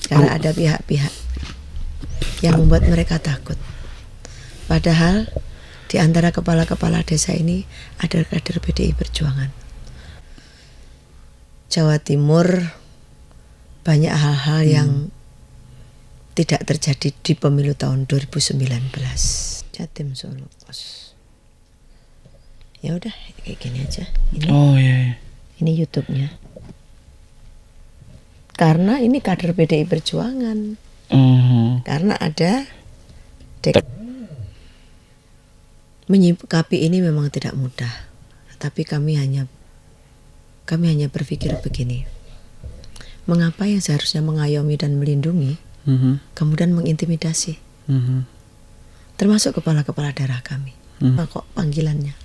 Karena ada pihak-pihak yang membuat mereka takut. Padahal di antara kepala-kepala desa ini ada kader PDI Perjuangan. Jawa Timur banyak hal-hal yang tidak terjadi di pemilu tahun 2019. Jatim Solo Pos. Ya udah kayak gini aja. Ini, ini YouTube-nya. Karena ini kader PDI Perjuangan. Karena ada menyikapi ini memang tidak mudah. Tapi kami hanya berpikir begini. Mengapa yang seharusnya mengayomi dan melindungi kemudian mengintimidasi? Termasuk kepala-kepala daerah kami. Kok panggilannya?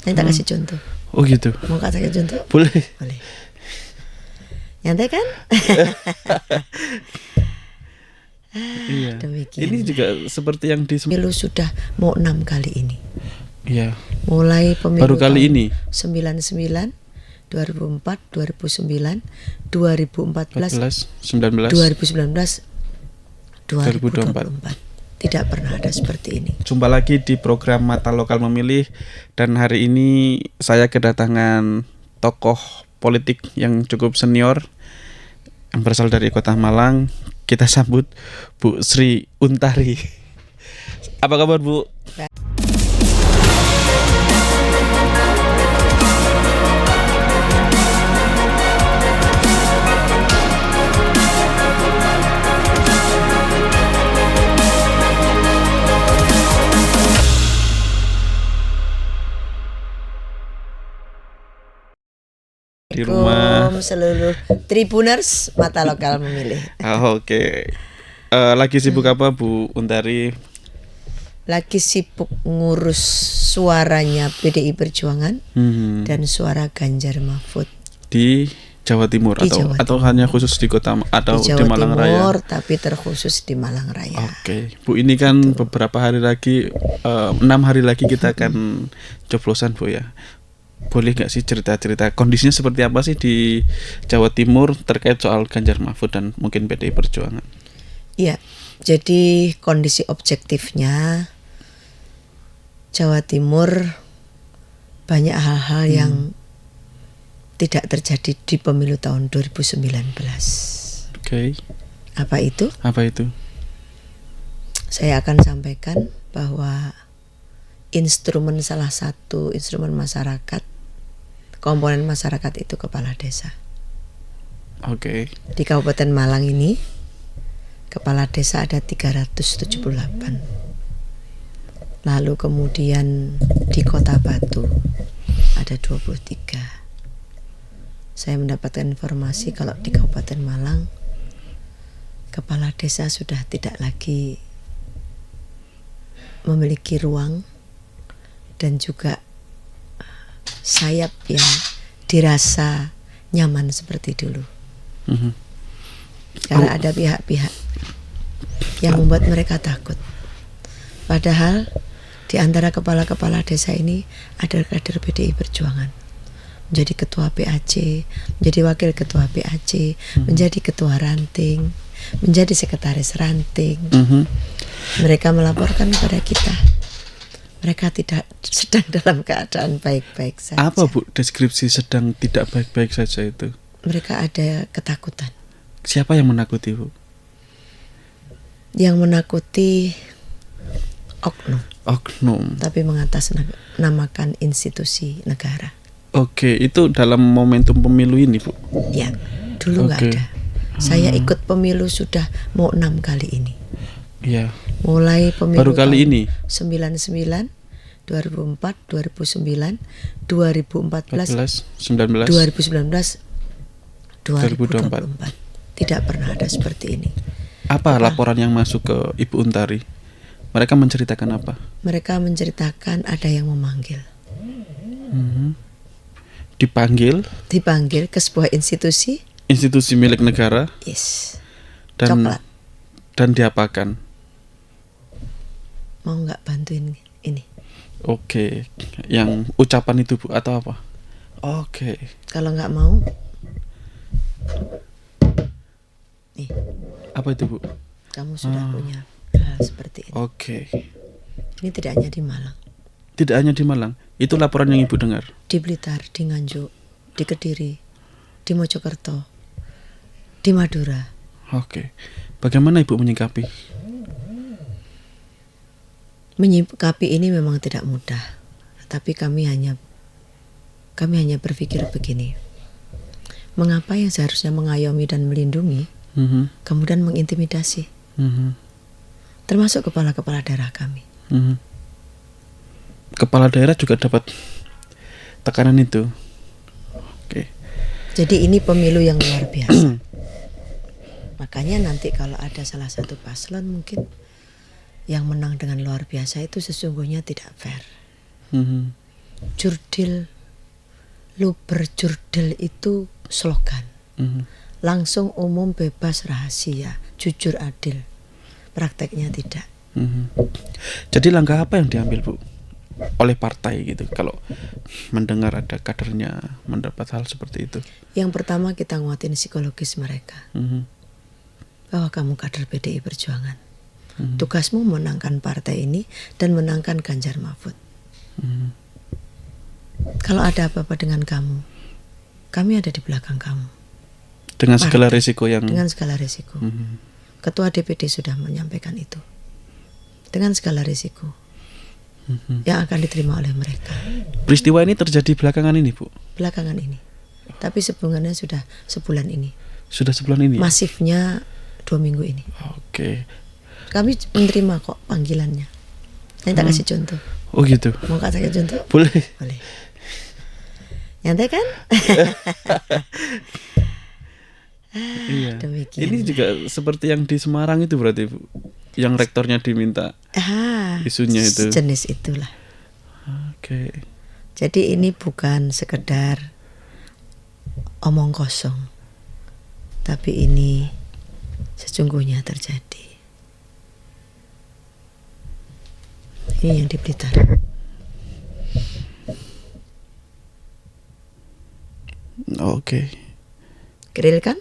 Saya tak kasih contoh. Oh gitu. Mau kasih contoh? Boleh. Boleh. Nyantai kan? Iya. Demikian. Ini juga seperti yang di pemilu sudah mau 6 kali ini. Iya. Mulai pemilu baru kali ini 99, 2004, 2009, 2014, 19, 2019, 2024. Tidak pernah ada seperti ini. Jumpa lagi di program Mata Lokal Memilih, dan hari ini saya kedatangan tokoh politik yang cukup senior yang berasal dari Kota Malang. Kita sambut Bu Sri Untari. Apa kabar, Bu? Di rumah seluruh Tribuners Mata Lokal Memilih. Oke. Lagi sibuk apa, Bu Untari? Lagi sibuk ngurus suaranya PDI Perjuangan dan suara Ganjar Mahfud di Jawa Timur, atau hanya khusus di kota atau di Malang Raya? Timur, tapi terkhusus di Malang Raya. Oke, Bu, ini kan beberapa hari lagi, 6 hari lagi kita akan coblosan, Bu ya. Boleh nggak sih cerita-cerita kondisinya seperti apa sih di Jawa Timur terkait soal Ganjar Mahfud dan mungkin PDI Perjuangan? Iya, jadi kondisi objektifnya Jawa Timur banyak hal-hal yang tidak terjadi di pemilu tahun 2019. Oke. Apa itu? Apa itu? Saya akan sampaikan bahwa salah satu instrumen masyarakat, komponen masyarakat itu kepala desa. Oke. Di Kabupaten Malang ini kepala desa ada 378. Lalu kemudian di Kota Batu ada 23. Saya mendapatkan informasi kalau di Kabupaten Malang kepala desa sudah tidak lagi memiliki ruang dan juga sayap yang dirasa nyaman seperti dulu. Karena ada pihak-pihak yang membuat mereka takut. Padahal di antara kepala-kepala desa ini ada kader PDI Perjuangan. Menjadi ketua PAC, menjadi wakil ketua PAC, menjadi ketua ranting, menjadi sekretaris ranting. Mereka melaporkan kepada kita, mereka tidak sedang dalam keadaan baik-baik saja. Apa, Bu, deskripsi sedang tidak baik-baik saja itu? Mereka ada ketakutan. Siapa yang menakuti, Bu? Yang menakuti oknum, tapi mengatasnamakan institusi negara. Oke, itu dalam momentum pemilu ini, Bu? Ya, dulu nggak ada. Saya ikut pemilu sudah mau 6 kali ini. Iya. Mulai pemilu baru kali ini 99, 2004, 2009, 2014, 19, 2019, 2024. Tidak pernah ada seperti ini. Apa laporan yang masuk ke Ibu Untari? Mereka menceritakan apa? Mereka menceritakan ada yang memanggil. Dipanggil ke sebuah institusi milik negara. Yes. Dan Coklat. Dan diapakan? Mau nggak bantuin ini? Oke, yang ucapan itu, Bu, atau apa? Oke. Kalau nggak mau, Apa itu, Bu? Kamu sudah punya hal seperti ini. Oke. Ini tidak hanya di Malang, Tidak hanya di Malang. Itu laporan yang Ibu dengar. di Blitar, di Nganjuk, di Kediri, di Mojokerto, di Madura. Oke. Bagaimana Ibu menyikapi? Menyikapi ini memang tidak mudah, tapi kami hanya berpikir begini. Mengapa yang seharusnya mengayomi dan melindungi kemudian mengintimidasi? Termasuk kepala-kepala daerah kami. Kepala daerah juga dapat tekanan itu. Oke. Jadi ini pemilu yang luar biasa. Makanya nanti kalau ada salah satu paslon mungkin yang menang dengan luar biasa itu sesungguhnya tidak fair. Jurdil, luber jurdil itu slogan. Langsung, umum, bebas, rahasia, jujur, adil. Prakteknya tidak. Jadi langkah apa yang diambil, Bu, oleh partai gitu kalau mendengar ada kadernya mendapat hal seperti itu? Yang pertama kita nguatin psikologis mereka. Bahwa kamu kader PDI Perjuangan. Tugasmu menangkan partai ini dan menangkan Ganjar Mahfud. Kalau ada apa-apa dengan kamu, kami ada di belakang kamu. Dengan segala risiko yang... Dengan segala risiko. Ketua DPD sudah menyampaikan itu. Dengan segala risiko yang akan diterima oleh mereka. Peristiwa ini terjadi belakangan ini, Bu? Belakangan ini. Tapi sebenarnya sudah sebulan ini. Sudah sebulan ini? Masifnya 2 minggu ini. Oke. Kami menerima kok panggilannya. Nanti tak kasih contoh. Oh gitu. Mau kasih contoh? Boleh. Boleh. Nyantai kan? Iya. Demikian. Ini juga seperti yang di Semarang itu berarti, Bu, yang rektornya diminta isunya itu. Sejenis itulah. Oke. Jadi ini bukan sekedar omong kosong, tapi ini sesungguhnya terjadi. Ini yang di Blitar. Oke. Real kan?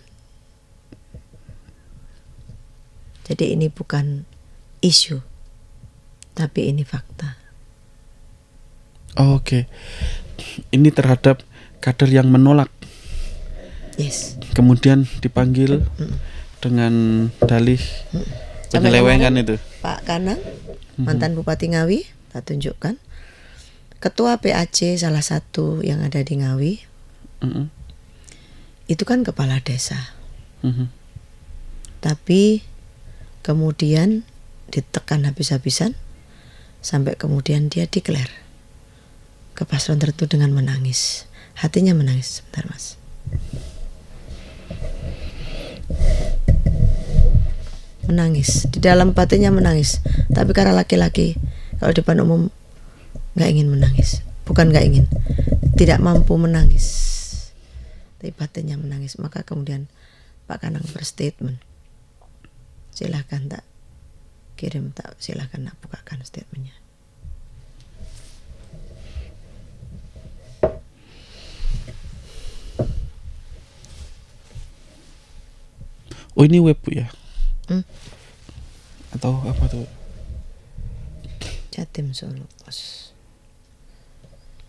Jadi ini bukan isu, tapi ini fakta. Oke. Ini terhadap kader yang menolak. Yes. Kemudian dipanggil dengan dalih penyelewengan itu. Pak Kanang, mantan Bupati Ngawi, tak tunjukkan. Ketua PAC salah satu yang ada di Ngawi. Itu kan kepala desa. Tapi kemudian ditekan habis-habisan sampai kemudian dia declare ke paslon tertentu dengan menangis. Hatinya menangis. Sebentar, Mas. Menangis. Di dalam batinnya menangis. Tapi karena laki-laki kalau di depan umum gak ingin menangis. Bukan gak ingin, tidak mampu menangis. Tapi batinnya menangis. Maka kemudian Pak Kanang berstatement. Silahkan tak kirim, tak silahkan nak bukakan statementnya. Oh ini web, Bu, ya? Atau apa tuh? Jatim Solo Pos.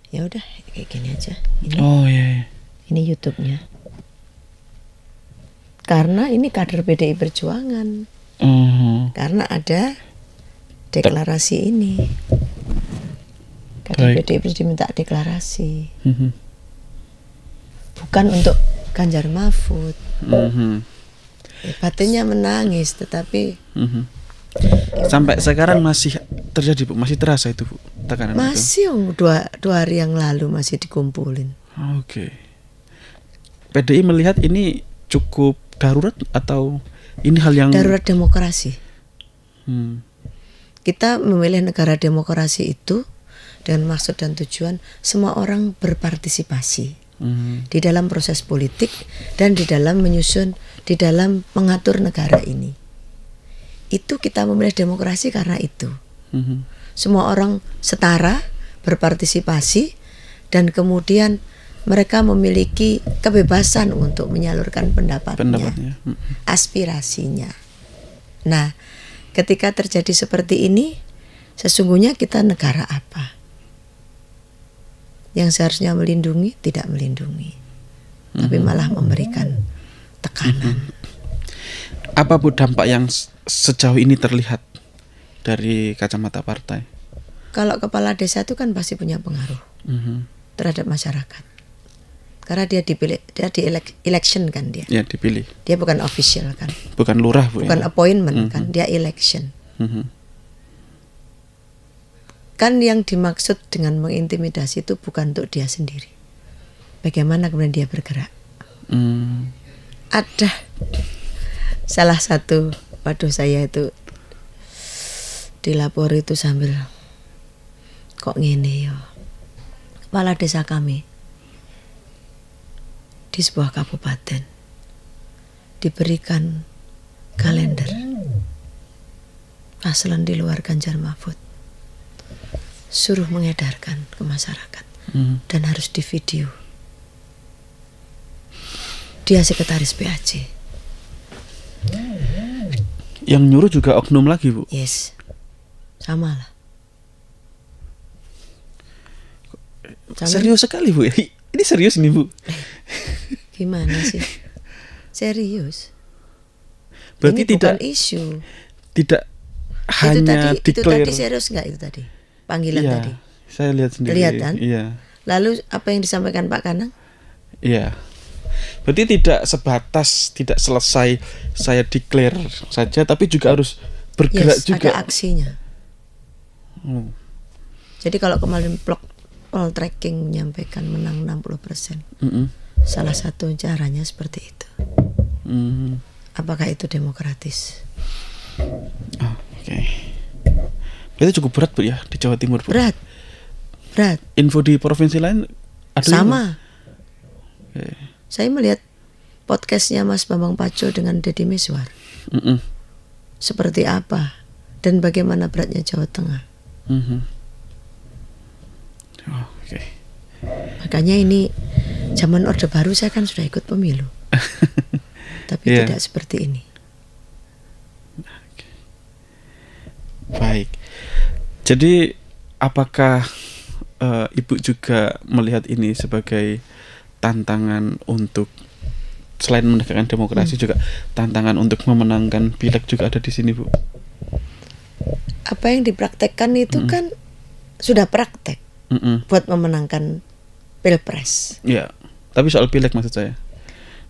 Ya udah kayak gini aja. Ini, Oh iya. ini YouTube-nya. Karena ini kader PDI Perjuangan. Karena ada deklarasi ini. Kader PDI Perjuangan diminta deklarasi. Bukan untuk Ganjar Mahfud. Batinnya menangis, tetapi sampai sekarang masih terjadi, Bu? Masih terasa itu, Bu, tekanan masih itu? Dua hari yang lalu masih dikumpulin. Oke. PDI melihat ini cukup darurat atau ini hal yang darurat demokrasi? Kita memilih negara demokrasi itu dengan maksud dan tujuan semua orang berpartisipasi di dalam proses politik dan di dalam menyusun, di dalam mengatur negara ini. Itu kita memilih demokrasi karena itu. Semua orang setara berpartisipasi dan kemudian mereka memiliki kebebasan untuk menyalurkan pendapatnya. Aspirasinya. Nah, ketika terjadi seperti ini, sesungguhnya kita negara apa? Yang seharusnya melindungi tidak melindungi, tapi malah memberikan tekanan. Apa Bu dampak yang sejauh ini terlihat dari kacamata partai? Kalau kepala desa itu kan pasti punya pengaruh terhadap masyarakat. Karena dia dipilih, dia di election kan dia. Ya, dipilih. Dia bukan official kan. Bukan lurah Bu. Bukan ya? appointment kan, dia election. Kan yang dimaksud dengan mengintimidasi itu bukan untuk dia sendiri. Bagaimana kemudian dia bergerak. Ada salah satu, waduh saya itu dilapor itu sambil kok ngene ya. Kepala desa kami di sebuah kabupaten diberikan kalender paslon di luar Ganjar Mahfud, suruh mengedarkan ke masyarakat dan harus di video. Dia sekretaris PAC. Yang nyuruh juga oknum lagi Bu? Yes, sama lah. Serius sekali Bu. Ini serius ini Bu. Gimana sih? Serius. Berarti ini tidak bukan isu. Tidak hanya itu declare. tadi serius nggak itu tadi? Panggilan Iya, tadi. saya lihat sendiri. Lihat kan? Iya. Lalu apa yang disampaikan Pak Kanang? Iya. Berarti tidak sebatas tidak selesai saya declare saja, tapi juga harus bergerak juga. Ada aksinya. Jadi kalau kemarin poll tracking menyampaikan menang 60%, salah satu caranya seperti itu. Apakah itu demokratis? Oke. Itu cukup berat Bu ya di Jawa Timur Bu. Berat. Info di provinsi lain ada sama. Saya melihat podcastnya Mas Bambang Pacul dengan Deddy Miswar. Seperti apa dan bagaimana beratnya Jawa Tengah. Oke. Makanya ini zaman Orde Baru saya kan sudah ikut pemilu. Tapi tidak seperti ini. Baik. Jadi apakah Ibu juga melihat ini sebagai tantangan untuk selain menegakkan demokrasi juga tantangan untuk memenangkan pileg juga ada di sini Bu? Apa yang dipraktekkan itu kan sudah praktek buat memenangkan pilpres. Ya, tapi soal pileg maksud saya.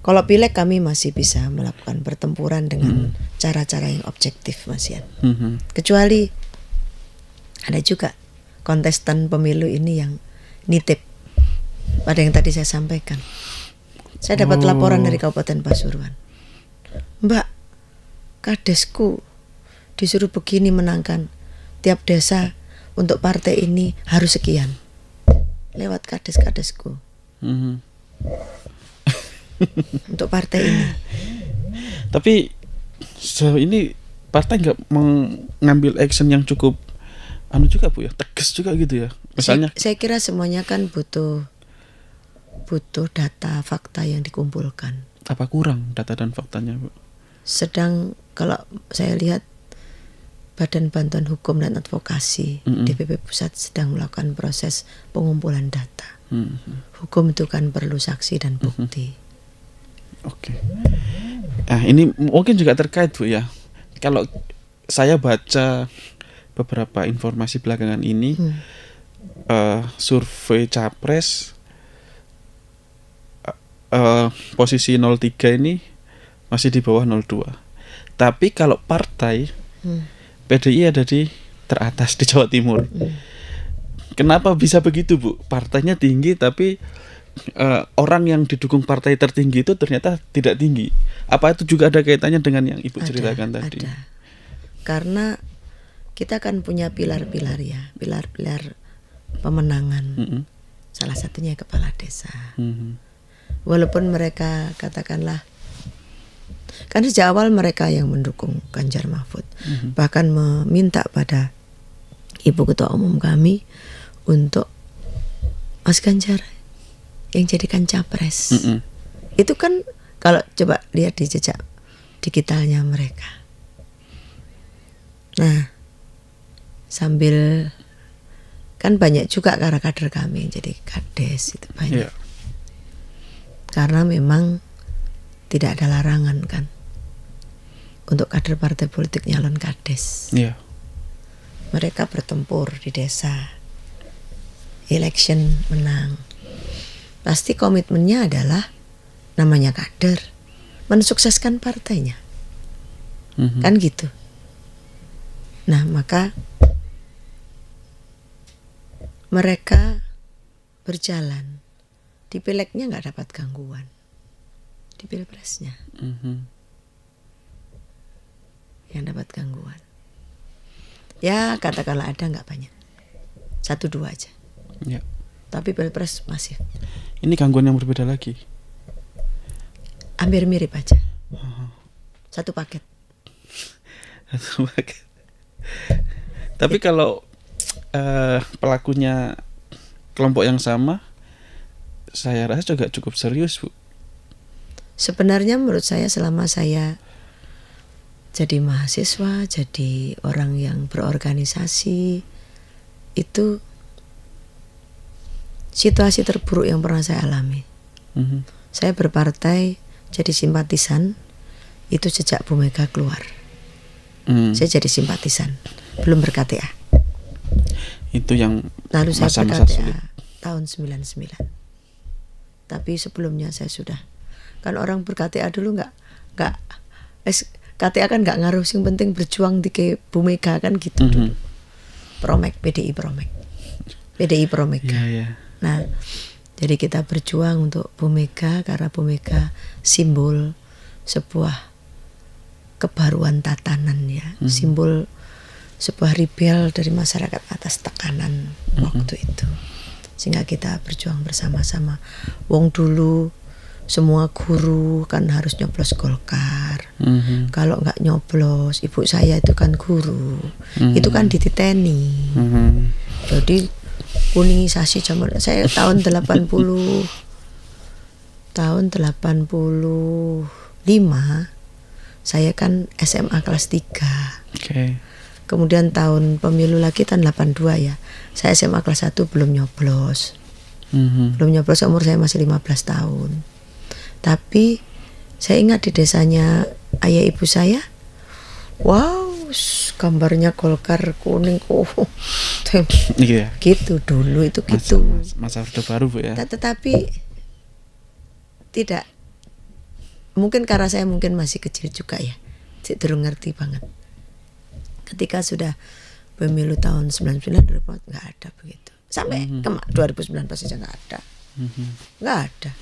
Kalau pileg kami masih bisa melakukan pertempuran dengan cara-cara yang objektif Mas Yan. Kecuali ada juga kontestan pemilu ini yang nitip pada yang tadi saya sampaikan. Saya dapat laporan dari Kabupaten Pasuruan. Mbak, kadesku disuruh begini menangkan tiap desa untuk partai ini harus sekian. Lewat kades-kadesku. Untuk partai ini. Tapi ini partai nggak mengambil action yang cukup juga Bu ya, tegas juga gitu ya. Misalnya saya kira semuanya kan butuh data fakta yang dikumpulkan. Apa kurang data dan faktanya Bu? Sedang kalau saya lihat Badan Bantuan Hukum dan Advokasi DPP Pusat sedang melakukan proses pengumpulan data. Hukum itu kan perlu saksi dan bukti. Oke. Nah ini mungkin juga terkait Bu ya. Kalau saya baca beberapa informasi belakangan ini, survei capres posisi 03 ini masih di bawah 02. Tapi kalau partai PDI ada di teratas di Jawa Timur. Kenapa bisa begitu Bu? Partainya tinggi tapi orang yang didukung partai tertinggi itu ternyata tidak tinggi. Apa itu juga ada kaitannya dengan yang Ibu ceritakan tadi? Ada. Karena kita kan punya pilar-pilar ya, pilar-pilar pemenangan. Salah satunya kepala desa. Walaupun mereka katakanlah, kan sejak awal mereka yang mendukung Ganjar Mahfud, bahkan meminta pada Ibu Ketua Umum kami untuk Mas Ganjar yang jadikan capres. Itu kan kalau coba lihat di jejak digitalnya mereka, Nah, sambil kan banyak juga kader kami yang jadi kades itu banyak. Iya. Karena memang tidak ada larangan kan untuk kader partai politik nyalon kades. Iya. Mereka bertempur di desa, election menang. Pasti komitmennya adalah namanya kader, mensukseskan partainya. Kan gitu. Nah, maka mereka berjalan. Di pileknya nggak dapat gangguan. Di pilpresnya yang dapat gangguan. Ya katakanlah ada nggak banyak. 1-2 aja. Iya. Tapi pilpres masif. Ini gangguan yang berbeda lagi. Hampir mirip aja. Satu paket. Tapi kalau pelakunya kelompok yang sama, saya rasa juga cukup serius, Bu. Sebenarnya menurut saya selama saya jadi mahasiswa, jadi orang yang berorganisasi, itu situasi terburuk yang pernah saya alami. Saya berpartai jadi simpatisan itu sejak Bu Mega keluar. Saya jadi simpatisan, belum ber-KTA. Itu yang Lalu saya masa-masa ber-KTA sulit. tahun 99. Tapi sebelumnya saya sudah, kan orang ber-KTA dulu nggak KTA kan nggak ngaruh, yang penting berjuang di ke Bu Mega kan gitu dulu. Promek, PDI Promek. Iya, iya. Nah, jadi kita berjuang untuk Bu Mega karena Bu Mega simbol sebuah kebaruan tatanan ya, simbol sebuah rebel dari masyarakat atas tekanan waktu itu. Sehingga kita berjuang bersama-sama. Wong dulu semua guru kan harus nyoblos Golkar. Kalau nggak nyoblos, ibu saya itu kan guru, itu kan dititeni. Jadi kuningisasi zaman saya tahun 85 saya kan SMA kelas 3. Oke. Kemudian tahun pemilu lagi tahun 82 ya. Saya SMA kelas 1 belum nyoblos. Belum nyoblos, umur saya masih 15 tahun. Tapi saya ingat di desanya ayah ibu saya, wow, gambarnya Golkar kuning, Iya. gitu dulu itu gitu. Masa Orde Baru, Bu ya. Tetapi tidak, mungkin karena saya mungkin masih kecil juga ya, belum ngerti banget. Ketika sudah pemilu tahun 99 nggak ada begitu. Sampai 2019 saja nggak ada. Nggak ada.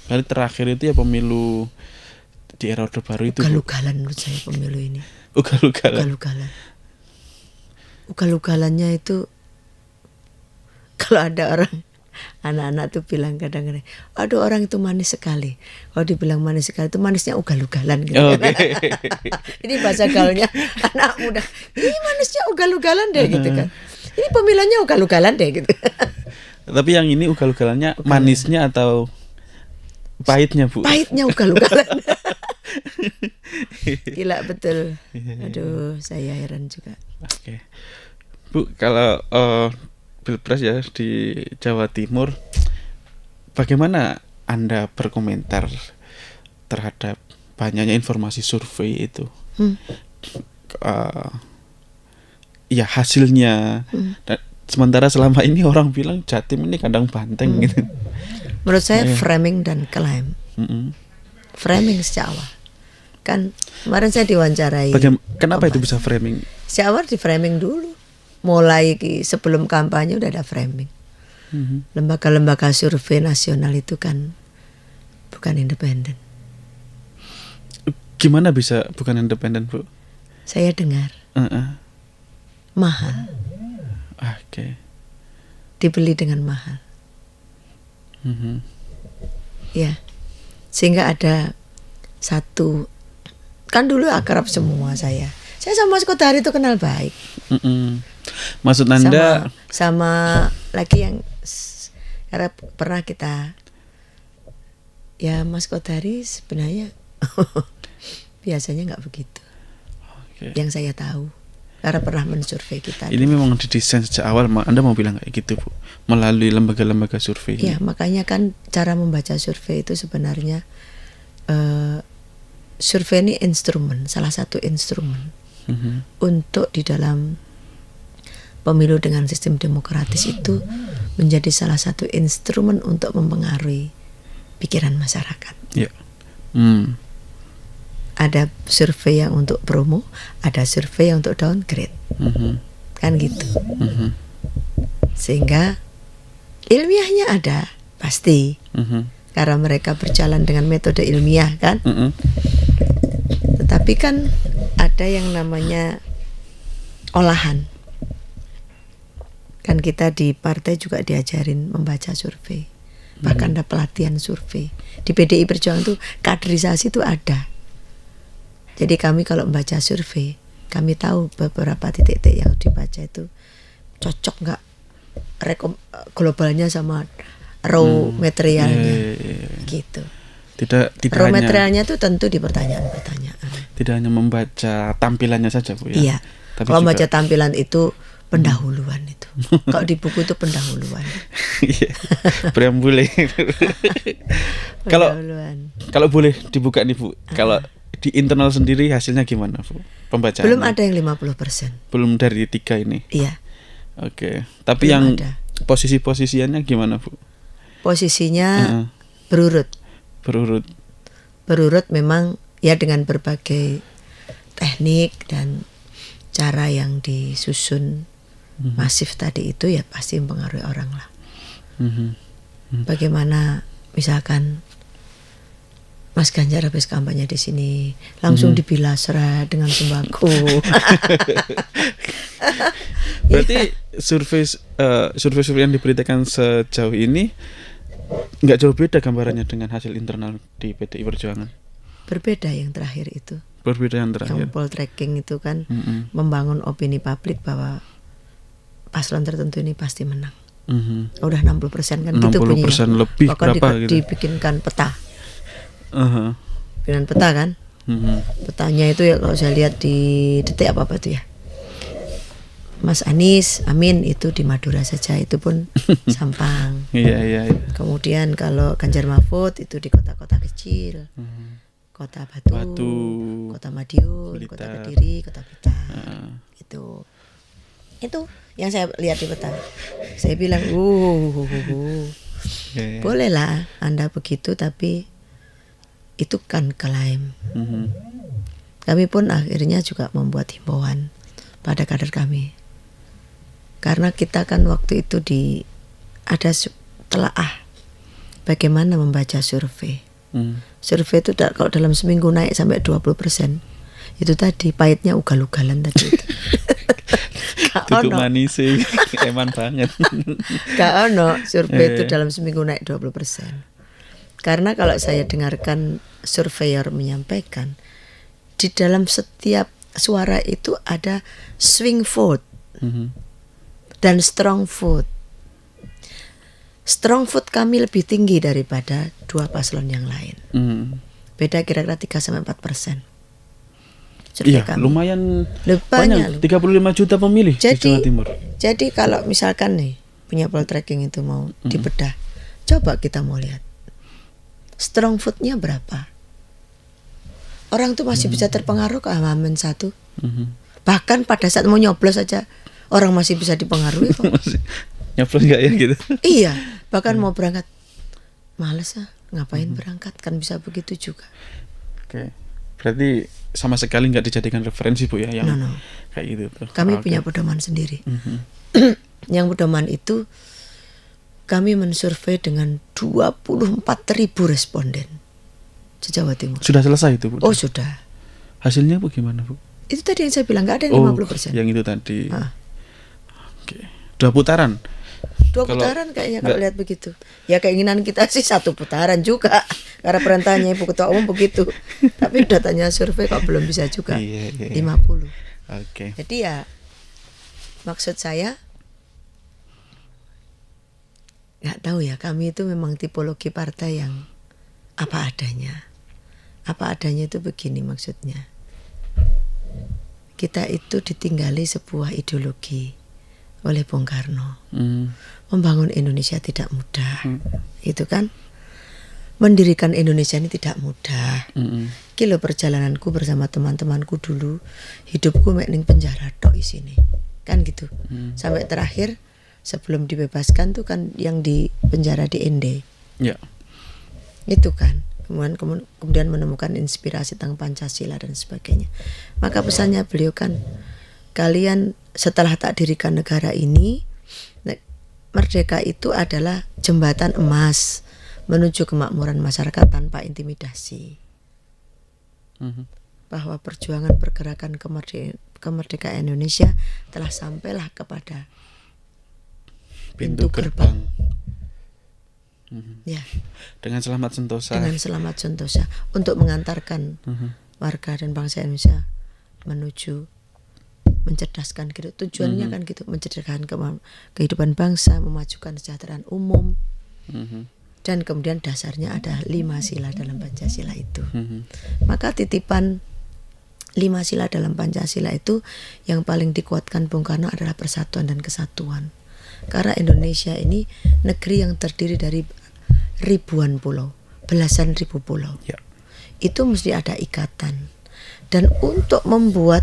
Kali terakhir itu ya pemilu di era Orde Baru itu. Ugal-ugalan menurut saya pemilu ini. Ugal-ugalan. Ugal-ugalannya itu kalau ada orang, anak-anak tuh bilang kadang-kadang, aduh orang itu manis sekali. Kalau dibilang manis sekali itu manisnya ugal-ugalan gitu. Oke. Ini bahasa gaulnya anak muda. Ini manisnya ugal-ugalan deh gitu kan. Ini pemilihannya ugal-ugalan deh gitu. Tapi yang ini ugal-ugalannya manisnya atau pahitnya, Bu? Pahitnya ugal-ugalan. Gila betul. Aduh, saya heran juga. Oke. Bu, kalau Pilpres ya di Jawa Timur, bagaimana Anda berkomentar terhadap banyaknya informasi survei itu? Ya hasilnya. Dan sementara selama ini orang bilang Jatim ini kandang banteng gitu. Menurut saya framing dan klaim. Framing sejak awal. Kan kemarin saya diwawancarai. Kenapa itu bisa framing? Sejak awal di framing dulu. Mulai sebelum kampanye udah ada framing. Lembaga-lembaga survei nasional itu kan bukan independen. Gimana bisa bukan independen, Bu? Saya dengar mahal. Oke. Dibeli dengan mahal. Ya, sehingga ada satu, kan dulu akrab semua saya sama Mas Kodari itu kenal baik. Maksud Anda sama lagi yang karena pernah kita, ya Mas Kodari sebenarnya biasanya nggak begitu. Oke. yang saya tahu karena pernah mensurvei kita. Ini memang didesain sejak awal, Anda mau bilang kayak gitu Bu, melalui lembaga-lembaga survei. Ya, makanya kan cara membaca survei itu sebenarnya survei ini instrumen, salah satu instrumen untuk di dalam pemilu dengan sistem demokratis itu menjadi salah satu instrumen untuk mempengaruhi pikiran masyarakat. Ya. Ada survei yang untuk promo, ada survei yang untuk downgrade, kan gitu. Sehingga ilmiahnya ada pasti, karena mereka berjalan dengan metode ilmiah kan. Tetapi kan ada yang namanya olahan. Kan kita di partai juga diajarin membaca survei, bahkan ada pelatihan survei. Di PDI Perjuangan tuh kaderisasi itu ada. Jadi kami kalau membaca survei, kami tahu beberapa titik-titik yang dibaca itu cocok nggak globalnya sama raw materialnya, gitu. Tidak Raw hanya materialnya itu tentu di pertanyaan-pertanyaan. tidak hanya membaca tampilannya saja Bu ya. Iya. Tapi Kalau juga baca tampilan itu pendahuluan itu. Kalau di buku itu pendahuluan. Iya. Preambule. Kalau boleh dibuka nih Bu, kalau di internal sendiri hasilnya gimana Bu? Pembacaan. Belum ada yang 50%. Belum dari 3 ini. Iya. Oke. Tapi Belum yang ada. posisi-posisiannya gimana Bu? Posisinya berurut. Berurut memang ya dengan berbagai teknik dan cara yang disusun masif tadi itu ya pasti mempengaruhi orang lah. Bagaimana misalkan Mas Ganjar habis kampanye di sini langsung dibilas dengan sembako. Berarti survei yang diberitakan sejauh ini nggak jauh beda gambarannya dengan hasil internal di PDI Perjuangan. Berbeda yang terakhir itu. Berbeda yang terakhir. Yang poltreking itu kan membangun opini publik bahwa paslon tertentu ini pasti menang. Udah 60% kan 60% gitu bunyinya. lebih Bahkan berapa gitu. dibikinkan peta. Bikinan peta kan. Petanya itu ya kalau saya lihat di detik apa tuh ya. Mas Anies, Amin itu di Madura saja, itu pun Sampang. Iya. Kemudian kalau Ganjar Mahfud itu di kota-kota kecil. Kota Batu, Kota Madiun, Blitar. Kota Kediri, Kota Blitar. Itu yang saya lihat di peta. Saya bilang, bolehlah Anda begitu, tapi itu kan klaim. Kami pun akhirnya juga membuat himbauan pada kader kami. Karena kita kan waktu itu ada telaah bagaimana membaca survei. Survei itu kalau dalam seminggu naik sampai 20%. Itu tadi pahitnya ugal-ugalan tadi itu. Duduk manis sih, eman banget. Gak ono survei itu dalam seminggu naik 20%. Karena kalau saya dengarkan surveyor menyampaikan, di dalam setiap suara itu ada swing vote dan strong vote. Strong vote kami lebih tinggi daripada dua paslon yang lain. Beda kira-kira 3-4%. Iya, lumayan banyak. 35 juta pemilih di Jawa Timur. Jadi kalau misalkan nih punya poltreking itu mau dibedah, coba kita mau lihat strong vote-nya berapa. Orang tuh masih bisa terpengaruh ke Amin 1. Bahkan pada saat mau nyoblos saja orang masih bisa dipengaruhi kok. Nyoblos nggak ya gitu? Iya, bahkan mau berangkat males ngapain berangkat, kan bisa begitu juga. Oke. Berarti sama sekali nggak dijadikan referensi Bu ya yang kayak gitu tuh. Kami punya pedoman sendiri. Yang pedoman itu kami mensurvei dengan 24.000 responden se-Jawa Timur. Sudah selesai itu Bu? Oh sudah. Hasilnya Bu gimana Bu? Itu tadi yang saya bilang, nggak ada yang 50%. Yang itu tadi. Oke. 2 putaran. 2 putaran kayaknya kalau lihat begitu. Ya keinginan kita sih 1 putaran juga. Karena perintahnya Ibu Ketua Umum begitu. Tapi datanya survei kok belum bisa juga. 50. Oke. Jadi ya maksud saya nggak tahu ya, kami itu memang tipologi partai yang apa adanya. Apa adanya itu begini maksudnya. kita itu ditinggali sebuah ideologi oleh Bung Karno. Hmm. Membangun Indonesia tidak mudah, gitu kan? Mendirikan Indonesia ini tidak mudah. Kilo perjalananku bersama teman-temanku dulu, hidupku mek ning penjara tok isine, kan gitu. Sampai terakhir sebelum dibebaskan tuh kan yang di penjara di Ende. Ya. Itu kan. Kemudian menemukan inspirasi tentang Pancasila dan sebagainya. Maka pesannya beliau kan, kalian setelah tak dirikan negara ini, merdeka itu adalah jembatan emas menuju kemakmuran masyarakat tanpa intimidasi. Bahwa perjuangan pergerakan kemerdekaan Indonesia telah sampailah kepada pintu gerbang. Ya. Dengan selamat sentosa untuk mengantarkan warga dan bangsa Indonesia menuju mencerdaskan gitu. Tujuannya kan gitu, mencerdaskan kehidupan bangsa, memajukan kesejahteraan umum. Dan kemudian dasarnya ada 5 sila dalam Pancasila itu. Maka titipan 5 sila dalam Pancasila itu yang paling dikuatkan Bung Karno adalah persatuan dan kesatuan. Karena Indonesia ini negeri yang terdiri dari ribuan pulau, belasan ribu pulau. Ya. Itu mesti ada ikatan. Dan untuk membuat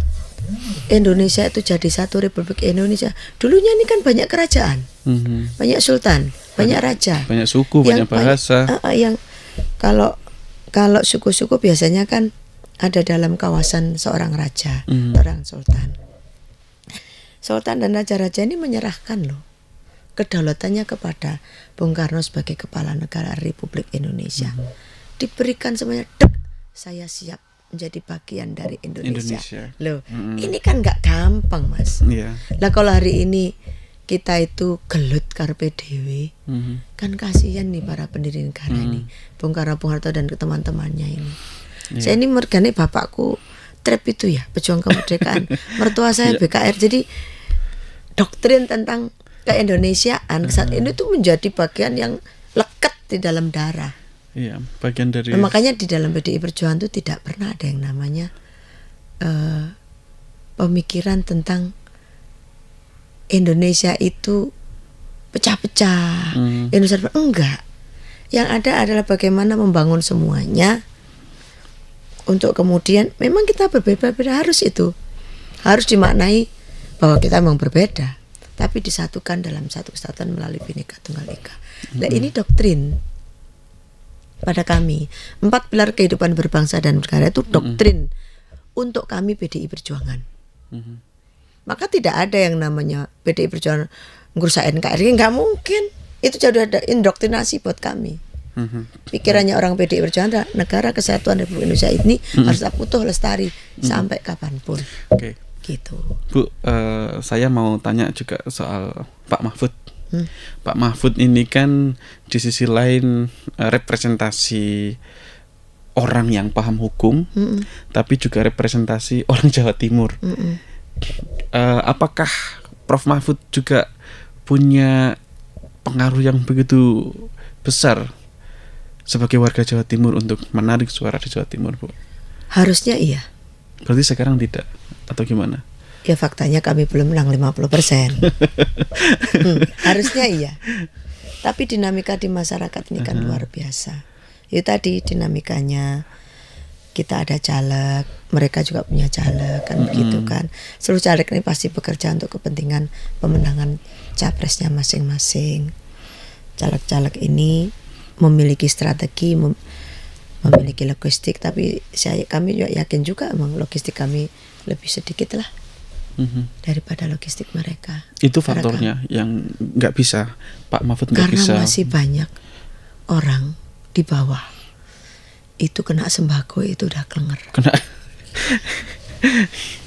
Indonesia itu jadi satu Republik Indonesia, dulunya ini kan banyak kerajaan, banyak sultan, banyak raja, banyak suku, banyak bahasa. Yang kalau suku-suku biasanya kan ada dalam kawasan seorang raja, seorang sultan. Sultan dan raja-raja ini menyerahkan loh kedaulatannya kepada Bung Karno sebagai kepala negara Republik Indonesia. Diberikan semuanya, saya siap menjadi bagian dari Indonesia. Loh, ini kan nggak gampang, Mas. Lah kalau hari ini kita itu gelut karpe dewe, kan kasihan nih para pendiri negara ini, Bung Karno, Bung Harto dan teman-temannya ini. Saya ini mergane bapakku trep itu ya, pejuang kemerdekaan. Mertua saya BKR, jadi doktrin tentang keindonesiaan saat ini tuh menjadi bagian yang lekat di dalam darah. Iya, bagian dari. Makanya di dalam PDI Perjuangan itu tidak pernah ada yang namanya pemikiran tentang Indonesia itu pecah-pecah. Indonesia enggak. Yang ada adalah bagaimana membangun semuanya untuk kemudian memang kita berbeda-beda, harus dimaknai bahwa kita memang berbeda, tapi disatukan dalam satu kesatuan melalui Bhinneka Tunggal Ika. Nah, ini doktrin pada kami. 4 pilar kehidupan berbangsa dan bernegara itu doktrin untuk kami PDI Perjuangan. Maka tidak ada yang namanya PDI Perjuangan ngerusak NKRI, nggak mungkin. Itu sudah ada indoktrinasi buat kami. Pikirannya orang PDI Perjuangan, negara kesatuan Republik Indonesia ini harus utuh lestari sampai kapanpun. Oke. Gitu. Bu, saya mau tanya juga soal Pak Mahfud. Pak Mahfud ini kan di sisi lain representasi orang yang paham hukum, tapi juga representasi orang Jawa Timur. Apakah Prof Mahfud juga punya pengaruh yang begitu besar sebagai warga Jawa Timur untuk menarik suara di Jawa Timur, Bu? Harusnya iya. Berarti sekarang tidak, atau gimana? Ya faktanya kami belum menang 50%. Harusnya iya. Tapi dinamika di masyarakat ini kan luar biasa. Itu tadi dinamikanya, kita ada caleg, mereka juga punya caleg, kan begitu kan. Seluruh caleg ini pasti bekerja untuk kepentingan pemenangan capresnya masing-masing. Caleg-caleg ini memiliki strategi, memiliki logistik, tapi kami juga yakin juga emang logistik kami lebih sedikit lah daripada logistik mereka. Itu faktornya yang nggak bisa Pak Mahfud nggak bisa. Karena masih banyak orang di bawah itu kena sembako itu udah klenger. Kena.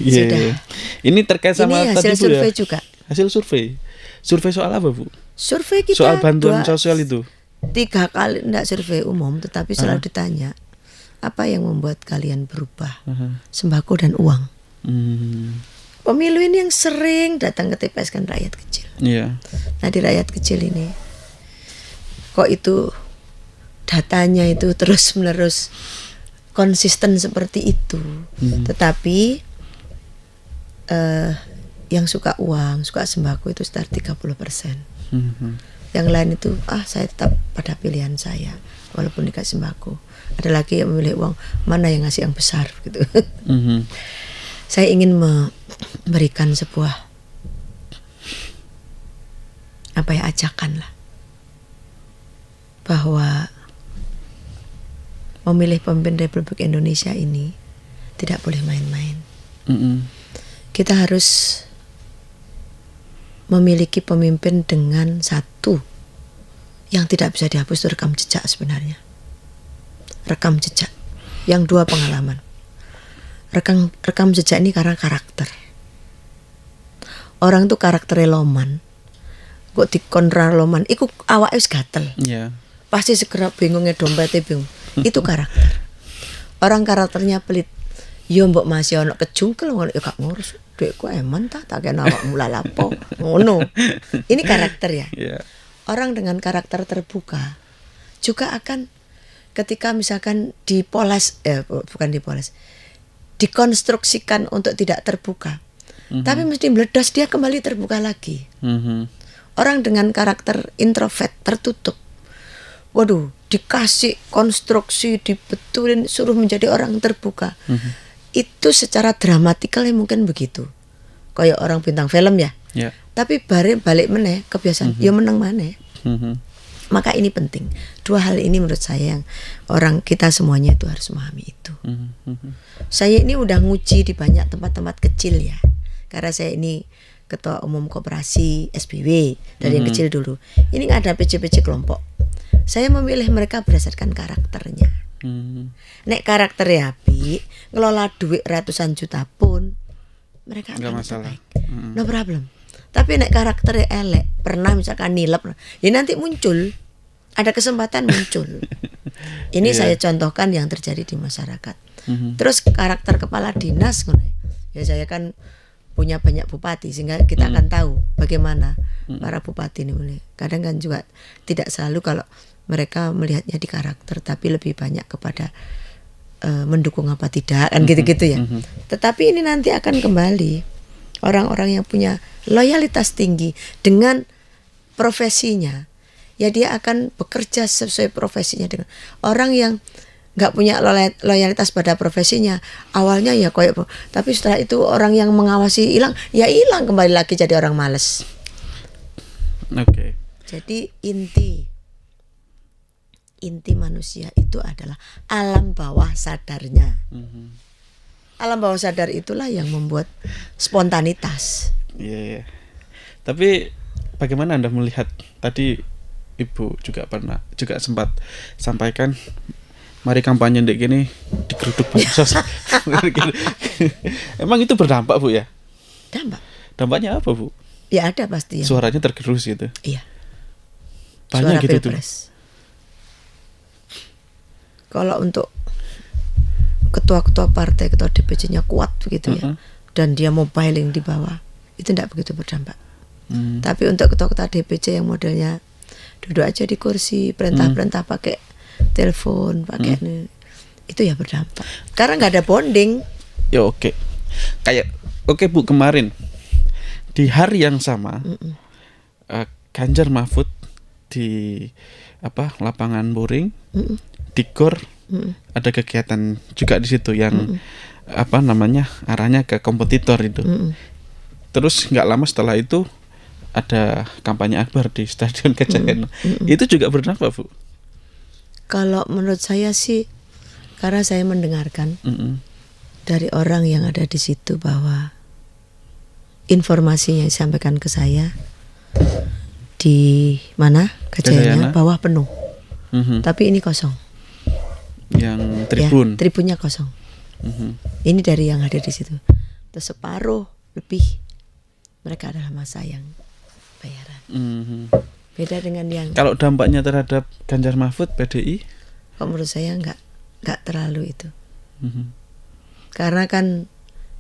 Sudah. Ini terkait sama ini hasil tadi survei Bu, ya? juga. Hasil survei. Survei soal apa, Bu? Survei kita soal bantuan sosial itu. 3 kali, enggak survei umum, tetapi selalu ditanya apa yang membuat kalian berubah, sembako dan uang. Pemilu ini yang sering datang ke TPS kan rakyat kecil. Iya. Nah di rakyat kecil ini kok itu datanya itu terus menerus konsisten seperti itu. Tetapi yang suka uang, suka sembako itu sekitar 30%. Yang lain itu saya tetap pada pilihan saya walaupun dikasih sembako. Ada lagi yang memilih uang, mana yang ngasih yang besar gitu. Saya ingin memberikan sebuah ajakan lah, bahwa memilih pemimpin Republik Indonesia ini tidak boleh main-main. Kita harus memiliki pemimpin dengan satu yang tidak bisa dihapus, itu rekam jejak sebenarnya. Rekam jejak. Yang dua, pengalaman. Rekam jejak ini karena karakter. Orang tuh karakternya loman. Kok dikontra loman, iku awake wis gatel. Pasti segera bingungnya dompetnya bingung. Itu karakter. Orang karakternya pelit. Yo mbok masih ono kejungkel ngono yo gak ngurus. Dekku eman tak kena awakmu lalapo. Ngono. Ini karakter ya. Orang dengan karakter terbuka juga akan ketika misalkan dikonstruksikan untuk tidak terbuka. Tapi mesti meledas, dia kembali terbuka lagi. Orang dengan karakter introvert, tertutup, waduh, dikasih konstruksi, dibetulin, suruh menjadi orang terbuka. Itu secara dramatikal mungkin begitu, kayak orang bintang film ya. Tapi balik meneh kebiasaan, ya menang maneh. Maka ini penting. Dua hal ini menurut saya yang orang kita semuanya itu harus memahami itu. Saya ini udah nguji di banyak tempat-tempat kecil ya, karena saya ini ketua umum koperasi SBW dari yang kecil dulu. Ini nggak ada PC-PC kelompok. Saya memilih mereka berdasarkan karakternya. Nek karakternya api, ngelola duit ratusan juta pun mereka akan baik. No problem. Tapi nek karakternya elek, pernah misalkan nilep, ya nanti muncul, ada kesempatan muncul. Ini saya contohkan yang terjadi di masyarakat. Terus karakter kepala dinas, ya saya kan punya banyak bupati sehingga kita akan tahu bagaimana para bupati ini. Kadang kan juga tidak selalu kalau mereka melihatnya di karakter, tapi lebih banyak kepada mendukung apa tidak kan gitu-gitu ya. Tetapi ini nanti akan kembali orang-orang yang punya loyalitas tinggi dengan profesinya, ya dia akan bekerja sesuai profesinya. Dengan orang yang nggak punya loyalitas pada profesinya, awalnya ya koyok, tapi setelah itu orang yang mengawasi hilang kembali lagi jadi orang malas. Jadi inti manusia itu adalah alam bawah sadarnya. Alam bawah sadar itulah yang membuat spontanitas. Tapi bagaimana Anda melihat, tadi Ibu juga sempat sampaikan, mari kampanye ndek gini digeruduk bansos. Emang itu berdampak, Bu ya? Dampaknya apa, Bu? Ya ada pasti. Suaranya tergerus gitu. Iya. Banyak suara gitu pilpres. Kalau untuk ketua-ketua partai, ketua DPC-nya kuat begitu ya, dan dia mobiling di bawah, itu tidak begitu berdampak. Tapi untuk ketua-ketua DPC yang modelnya duduk aja di kursi, perintah-perintah pakai telepon, pakai itu ya berdampak. Karena nggak ada bonding. Ya oke Bu, kemarin di hari yang sama Ganjar Mahfud di lapangan Boring, di GOR ada kegiatan juga di situ yang arahnya ke kompetitor itu. Terus nggak lama setelah itu ada kampanye akbar di Stadion Kejayaan. Itu juga berdampak, Bu? Kalau menurut saya sih, karena saya mendengarkan dari orang yang ada di situ bahwa informasi yang disampaikan ke saya di mana Kejayaan bawah penuh, tapi ini kosong. Yang tribun, ya, tribunnya kosong. Ini dari yang hadir di situ. Terus separuh lebih mereka adalah masa yang bayaran. Beda dengan yang. Kalau dampaknya terhadap Ganjar Mahfud PDI? Kalau menurut saya nggak terlalu itu. Karena kan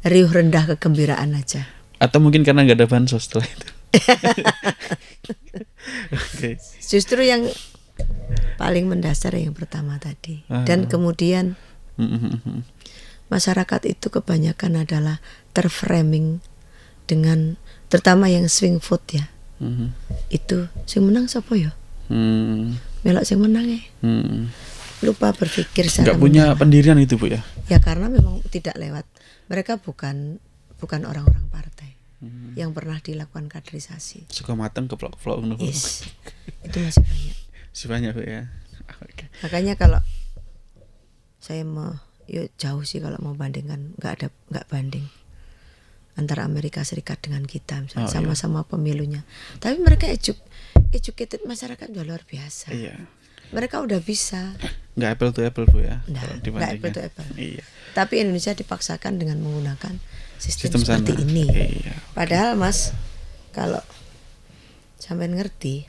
riuh rendah kegembiraan aja. Atau mungkin karena nggak ada bansos setelah itu. Justru yang paling mendasar yang pertama tadi. Dan kemudian masyarakat itu kebanyakan adalah terframing dengan terutama yang swing vote ya. Itu sing menang sapa ya? Melok sing menang ya. Lupa berpikir secara Nggak punya mendalam. pendirian itu Bu ya. Ya karena memang tidak lewat. Mereka bukan orang-orang partai yang pernah dilakukan kaderisasi. Suka mateng keplok-keplok ngono. Yes. Itu masih banyak. Si banyak Bu ya. Oke. Makanya kalau saya mau jauh sih kalau mau bandingkan, nggak banding antara Amerika Serikat dengan kita misalnya, sama-sama pemilunya. Tapi mereka educated masyarakat udah luar biasa. Iya. Mereka udah bisa. Nggak apple to apple Bu ya. Nggak apple to apple. Iya. Tapi Indonesia dipaksakan dengan menggunakan sistem sana. seperti ini. Iya. Padahal Mas, kalau sampai ngerti,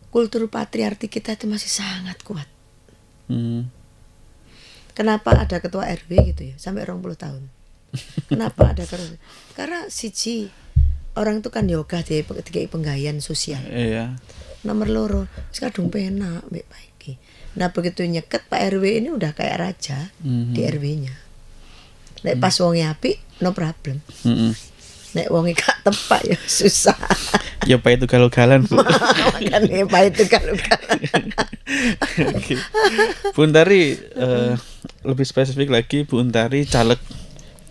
kultur patriarki kita itu masih sangat kuat. Kenapa ada ketua RW gitu ya sampai 20 tahun? Kenapa ada karena siji orang itu kan yoga di penggayan sosial. Iya. Nomor loro, sekarang penak mbek baiki. Nah begitu nyeket Pak RW ini udah kayak raja di RW-nya. Nek pas wonge apik no problem. Nek wonge gak tepak ya susah. Ya Pak itu galau-galan Bu. Makanya Pak itu galau-galan. Oke. Bu Untari lebih spesifik lagi Bu Untari caleg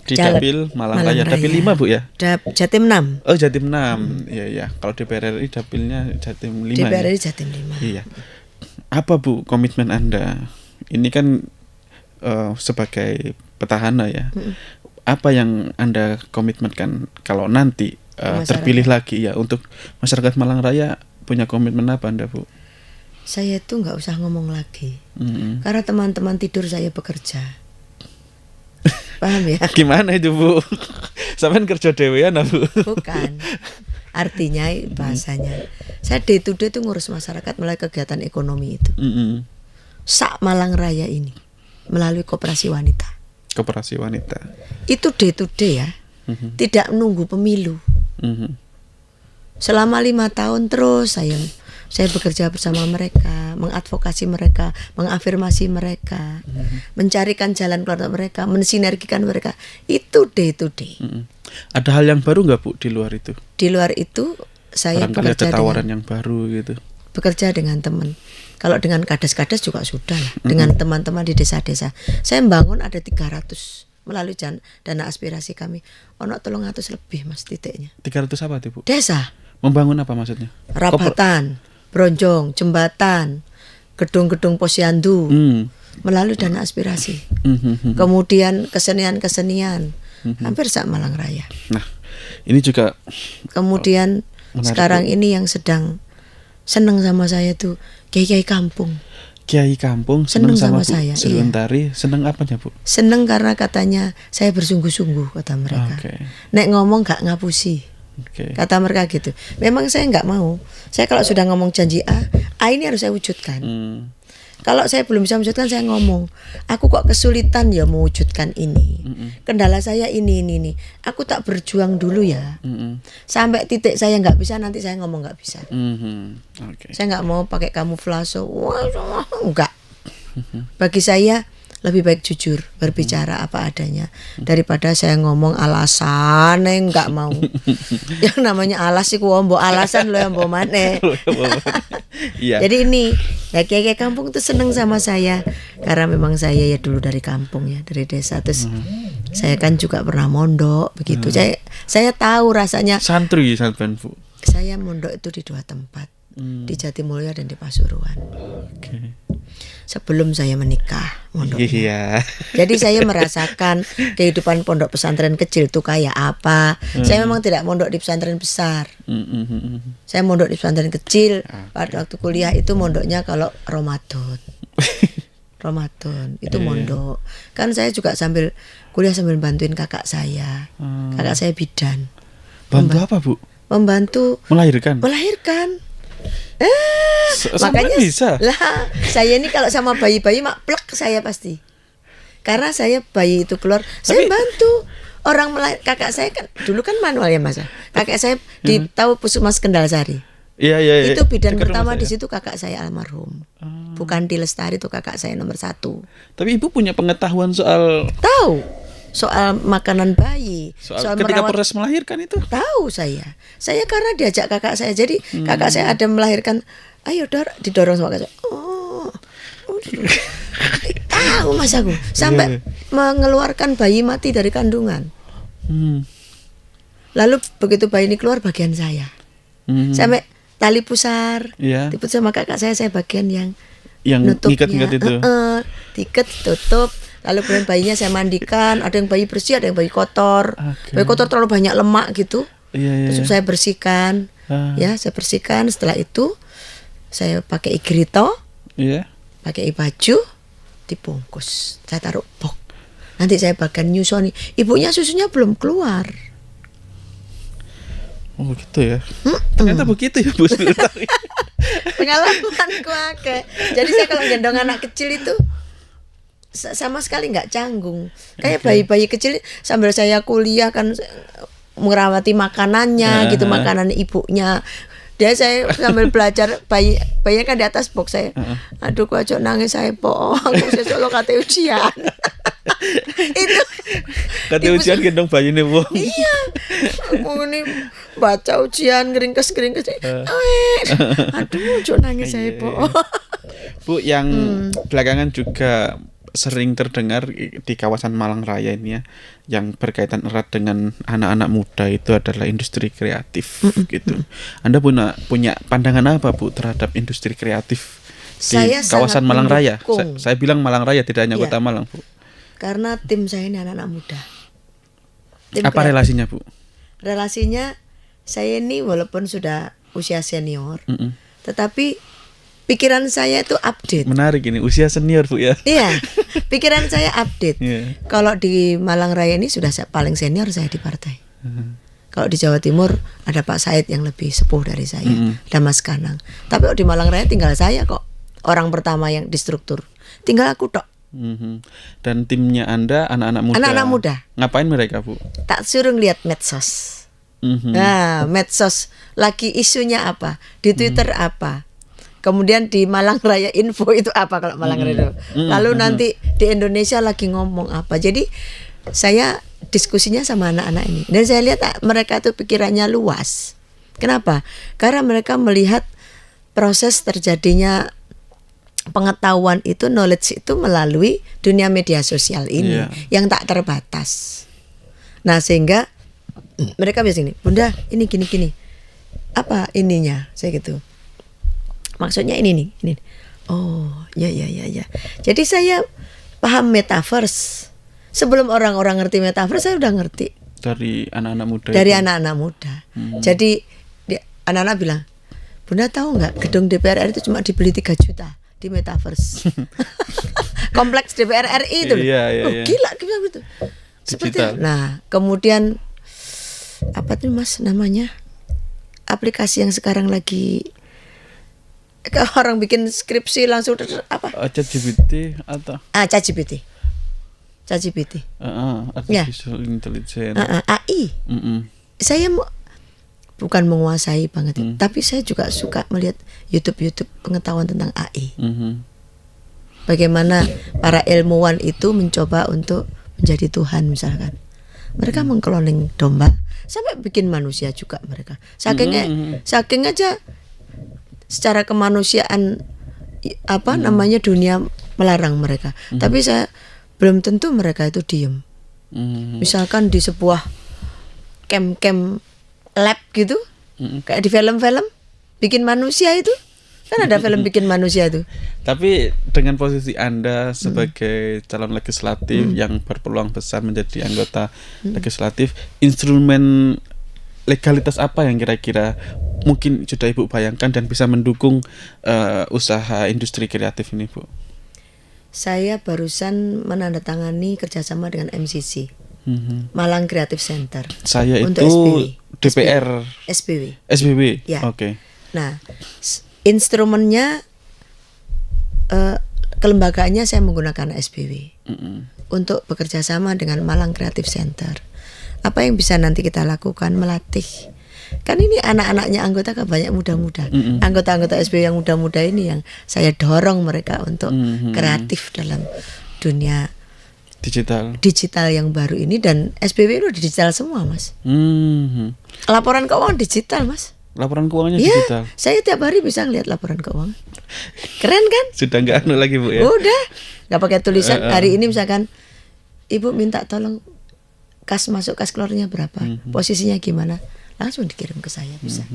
di Dapil Malang Raya. Dapil 5 Bu ya? Jatim 6. Oh Jatim 6. Iya ya. Kalau DPR RI dapilnya Jatim 5. DPR RI ya? Jatim 5. Iya. Apa Bu komitmen Anda? Ini kan sebagai petahana ya. Apa yang Anda komitmenkan kalau nanti terpilih lagi ya untuk masyarakat Malang Raya, punya komitmen apa Anda Bu? Saya itu nggak usah ngomong lagi. Karena teman-teman tidur saya bekerja. Paham ya? Gimana itu Bu? Sampean kerja dewean Bu? Bukan. Artinya bahasanya saya day to day itu ngurus masyarakat melalui kegiatan ekonomi itu. Sak Malang Raya ini melalui koperasi wanita. Koperasi wanita. Itu day to day ya. Tidak menunggu pemilu. Selama 5 tahun terus saya bekerja bersama mereka, mengadvokasi mereka, mengafirmasi mereka, mencarikan jalan keluar mereka, mensinergikan mereka. Itu day to day. Ada hal yang baru nggak Bu di luar itu? Di luar itu saya barangkali ada tawaran yang baru gitu. Bekerja dengan teman. Kalau dengan kades-kades juga sudah lah. Dengan teman-teman di desa-desa. Saya membangun ada 300 melalui dana aspirasi kami. Ono 300 lebih Mas titiknya. 300 apa tuh Bu? Desa. Membangun apa maksudnya? Rapatan, bronjong, jembatan, gedung-gedung posyandu. Melalui dana aspirasi. Kemudian kesenian-kesenian. Hampir sak Malang Raya. Nah, ini juga kemudian menarik, sekarang Bu. ini yang sedang seneng sama saya tuh kiai kampung. Kiai kampung seneng sama saya. Sri Untari seneng apanya Bu? Seneng karena katanya saya bersungguh-sungguh kata mereka. Nek ngomong gak ngapusi. Kata mereka gitu. Memang saya nggak mau. Saya kalau sudah ngomong janji A ini harus saya wujudkan. Kalau saya belum bisa wujudkan, saya ngomong, aku kok kesulitan ya mewujudkan ini. Kendala saya ini. Aku tak berjuang dulu ya. Sampai titik saya nggak bisa, nanti saya ngomong nggak bisa. Saya nggak mau pakai kamuflase. Wah, enggak. Bagi saya lebih baik jujur, berbicara apa adanya daripada saya ngomong alasan nggak mau. Yang namanya alas sih mbok alasan lo yang mbok maneh. Jadi ini ya kiai kampung tuh seneng sama saya karena memang saya ya dulu dari kampung ya, dari desa, terus saya kan juga pernah mondok begitu. Saya tahu rasanya santri sampean Bu. Saya mondok itu di 2 tempat. Di Jatimulya dan di Pasuruan. Sebelum saya menikah mondoknya. Iya. Jadi saya merasakan kehidupan pondok pesantren kecil itu kayak apa. Saya memang tidak mondok di pesantren besar. Saya mondok di pesantren kecil. Pada waktu kuliah itu mondoknya kalau Ramadan. Ramadan itu mondok. Kan saya juga sambil kuliah sambil bantuin kakak saya. Kakak saya bidan. Bantu apa Bu? Membantu melahirkan. Makanya bisa lah saya ini kalau sama bayi-bayi plek saya pasti, karena saya bayi itu keluar saya bantu orang kakak saya kan dulu kan manual ya Mas, kakak saya di tahu Puskesmas Kendal Sari. Iya. Itu bidan pertama di situ kakak saya almarhum. Bukan di Lestari itu kakak saya nomor 1. Tapi Ibu punya pengetahuan soal tahu soal makanan bayi, Soal ketika merawat. proses melahirkan itu. Tahu saya karena diajak kakak saya. Jadi kakak saya ada melahirkan, ayo didorong sama kakak saya. Tahu mas aku sampai mengeluarkan bayi mati dari kandungan. Lalu begitu bayi ini keluar bagian saya, sampai tali pusar, diputus sama kakak saya bagian yang nutupnya, ngikat itu. Diikat, tutup. Lalu kemudian bayinya saya mandikan. Ada yang bayi bersih, ada yang bayi kotor. Bayi kotor terlalu banyak lemak gitu. Terus saya bersihkan. Saya bersihkan. Setelah itu saya pakai igrito, pakai baju, dibungkus. Saya taruh box. Nanti saya bagian nyusoni. Ibunya susunya belum keluar. Oh gitu ya. Ternyata begitu ya Bu. Pengalamanku akeh. Jadi saya kalau gendong anak kecil itu sama sekali nggak canggung. Kayak bayi-bayi kecil sambil saya kuliah kan merawati makanannya gitu, makanan ibunya. Saya sambil belajar bayi kan di atas box saya. Aduh kok aja nangis saya po. Aku sesuk kate ujian. Itu kate ujian gendong bayi nih Bu. Iya. Mau ini baca ujian ngeringkes. Aduh aja nangis saya po. Bu, yang belakangan juga sering terdengar di kawasan Malang Raya ini ya, yang berkaitan erat dengan anak-anak muda itu adalah industri kreatif gitu. Anda punya pandangan apa Bu terhadap industri kreatif di kawasan Malang Raya? Saya bilang Malang Raya, tidak hanya Kota Malang Bu. Karena tim saya ini anak-anak muda. Apa relasinya Bu? Relasinya saya ini walaupun sudah usia senior, tetapi pikiran saya itu update. Menarik ini, usia senior Bu ya. Iya, pikiran saya update. Kalau di Malang Raya ini sudah paling senior saya di partai. Kalau di Jawa Timur ada Pak Said yang lebih sepuh dari saya, ada Mas Kanang. Tapi di Malang Raya tinggal saya kok, orang pertama yang di struktur. Tinggal aku tok. Dan timnya Anda anak-anak muda. Anak-anak muda. Ngapain mereka Bu? Tak suruh lihat medsos. Nah, medsos lagi isunya apa? Di Twitter apa? Kemudian di Malang Raya info itu apa kalau Malang Raya. Lalu nanti di Indonesia lagi ngomong apa. Jadi saya diskusinya sama anak-anak ini. Dan saya lihat mereka itu pikirannya luas. Kenapa? Karena mereka melihat proses terjadinya pengetahuan itu, knowledge itu melalui dunia media sosial ini yang tak terbatas. Nah sehingga mereka biasanya Bunda ini gini. Apa ininya? Saya gitu. Maksudnya ini nih. Oh, ya. Jadi saya paham metaverse. Sebelum orang-orang ngerti metaverse, saya udah ngerti. Dari anak-anak muda. Anak-anak muda. Jadi anak-anak bilang, Bunda tahu nggak gedung DPR RI itu cuma dibeli 3 juta di metaverse. Kompleks DPR RI itu. Iya. Gila gitu. Seperti nah, kemudian apa tuh Mas namanya? Aplikasi yang sekarang lagi orang bikin skripsi langsung apa? ChatGPT atau? ChatGPT. Artificial Intelligence. AI. Saya bukan menguasai banget, tapi saya juga suka melihat YouTube pengetahuan tentang AI. Bagaimana para ilmuwan itu mencoba untuk menjadi Tuhan misalkan. Mereka mengkloning domba sampai bikin manusia juga mereka. Saking aja secara kemanusiaan namanya dunia melarang mereka. Tapi saya belum tentu mereka itu diem. Misalkan di sebuah camp lab gitu, kayak di film-film bikin manusia itu kan ada film bikin manusia itu. Tapi dengan posisi Anda sebagai calon legislatif yang berpeluang besar menjadi anggota legislatif, instrumen legalitas apa yang kira-kira mungkin sudah Ibu bayangkan dan bisa mendukung usaha industri kreatif ini Bu? Saya barusan menandatangani kerjasama dengan MCC, Malang Creative Center. Saya untuk itu DPR SBW. Ya. Oke. Nah, instrumennya kelembagaannya saya menggunakan SBW untuk bekerja sama dengan Malang Creative Center. Apa yang bisa nanti kita lakukan? Melatih. Kan ini anak-anaknya anggota kan banyak muda-muda. Anggota-anggota SBW yang muda-muda ini yang saya dorong mereka untuk kreatif dalam dunia digital yang baru ini, dan SPW itu digital semua, Mas. Laporan keuangan digital, Mas. Laporan keuangannya Iya, digital. saya tiap hari bisa ngeliat laporan keuangan. Keren kan? Sudah nggak anu lagi Bu ya. Udah, nggak pakai tulisan. Hari ini misalkan Ibu minta tolong kas masuk kas keluarnya berapa, posisinya gimana, langsung dikirim ke saya bisa.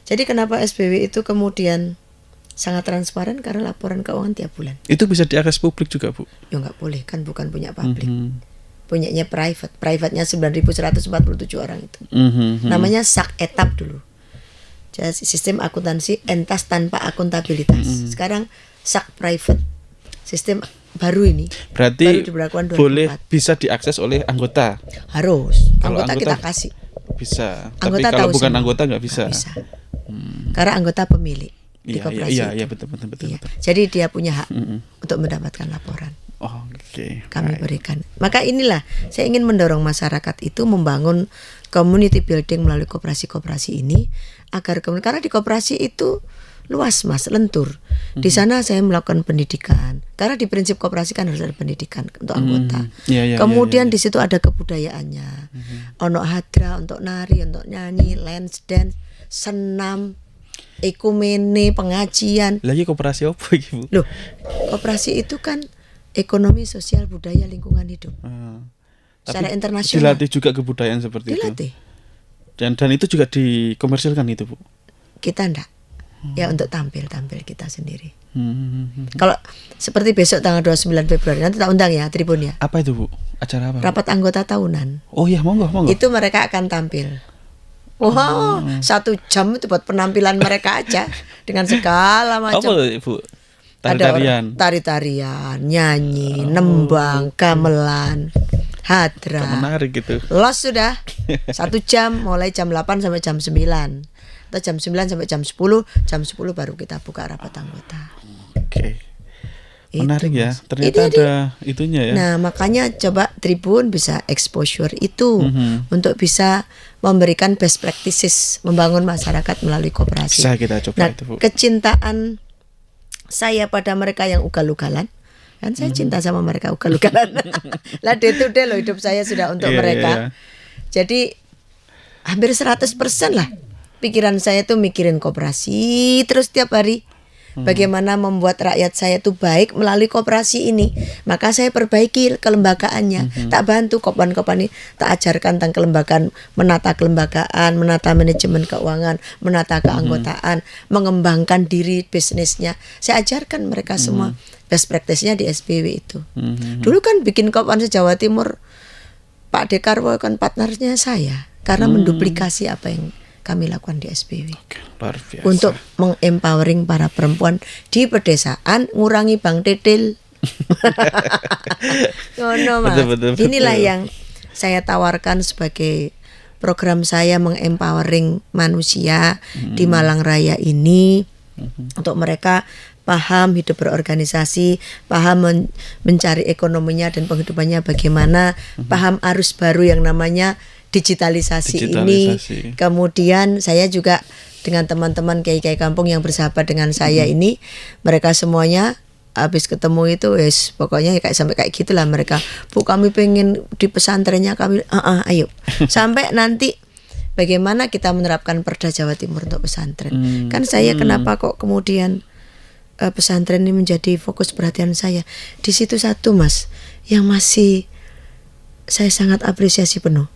Jadi kenapa SPW itu kemudian sangat transparan, karena laporan keuangan tiap bulan. Itu bisa diakses publik juga Bu? Ya nggak boleh, kan bukan punya publik. Punyanya private. Private-nya 9.147 orang itu. Namanya SAK etap dulu. Jadi sistem akuntansi entas tanpa akuntabilitas. Sekarang SAK private. Sistem baru ini. Berarti baru diberlakukan 2004. boleh bisa diakses oleh anggota. Harus. Kalau Anggota kita kasih. Bisa. Anggota Tapi kalau tahu bukan semua. anggota nggak bisa. Nggak bisa. Karena anggota pemilik di koperasi. Iya, betul. Iya. Jadi dia punya hak untuk mendapatkan laporan. Oh, oke. Kami berikan. Maka inilah saya ingin mendorong masyarakat itu membangun community building melalui koperasi-koperasi ini, agar karena di koperasi itu luas, Mas, lentur. Di sana saya melakukan pendidikan. Karena di prinsip koperasi kan harus ada pendidikan untuk anggota. Kemudian di situ ada kebudayaannya. Ono hadra untuk nari, untuk nyanyi, lance dance, senam, ekumene, pengajian. Lagi koperasi apa iki Bu? Loh, koperasi itu kan ekonomi, sosial, budaya, lingkungan hidup. Secara internasional. Dilatih juga kebudayaan seperti Dilatih. itu. Dan itu juga dikomersilkan itu Bu? Kita enggak. Ya untuk tampil kita sendiri. Kalau seperti besok tanggal 29 Februari nanti tak undang ya Tribun ya. Apa itu Bu? Acara apa? Rapat anggota tahunan. Oh iya, monggo. Itu mereka akan tampil. Wow, 1 jam itu buat penampilan mereka aja dengan segala macam. Apa Bu? Tari-tarian. Tari-tarian, nyanyi, nembang, gamelan, hadra. Menarik gitu. Los sudah 1 jam, mulai jam 8 sampai jam 9 atau jam 9 sampai jam 10. Jam 10 baru kita buka rapat anggota. Oke. Menarik Itu, ya. Mas. Ternyata ada itunya ya. Nah, makanya coba Tribun bisa exposure itu untuk bisa memberikan best practices membangun masyarakat melalui koperasi. Bisa kita coba Nah, itu Bu. kecintaan saya pada mereka yang ugal-ugalan, kan saya cinta sama mereka ugal-ugalan. Lah day to day loh hidup saya sudah untuk mereka. Jadi hampir 100% lah pikiran saya tuh mikirin koperasi terus tiap hari. Bagaimana membuat rakyat saya tuh baik melalui koperasi ini. Maka saya perbaiki kelembagaannya. Tak bantu kopan-kopan ini, tak ajarkan tentang kelembagaan, menata kelembagaan, menata manajemen keuangan, menata keanggotaan, mengembangkan diri bisnisnya. Saya ajarkan mereka semua best practice-nya di SPW itu. Dulu kan bikin kopan se-Jawa Timur, Pak Dekarwo kan partnernya saya, karena menduplikasi apa yang kami lakukan di SPW. Luar biasa. Untuk mengempowering para perempuan di pedesaan, ngurangi bang tetel. Mas. Betul. Inilah yang saya tawarkan sebagai program saya mengempowering manusia di Malang Raya ini, untuk mereka paham hidup berorganisasi, paham mencari ekonominya dan penghidupannya bagaimana, paham arus baru yang namanya digitalisasi ini. Kemudian saya juga dengan teman-teman kiai-kiai kampung yang bersahabat dengan saya ini, mereka semuanya habis ketemu itu pokoknya kayak sampai kayak gitulah mereka. Bu, kami pengen di pesantrennya kami ayo. Sampai nanti bagaimana kita menerapkan Perda Jawa Timur untuk pesantren. Kan saya kenapa kok kemudian pesantren ini menjadi fokus perhatian saya. Di situ satu, Mas, yang masih saya sangat apresiasi penuh.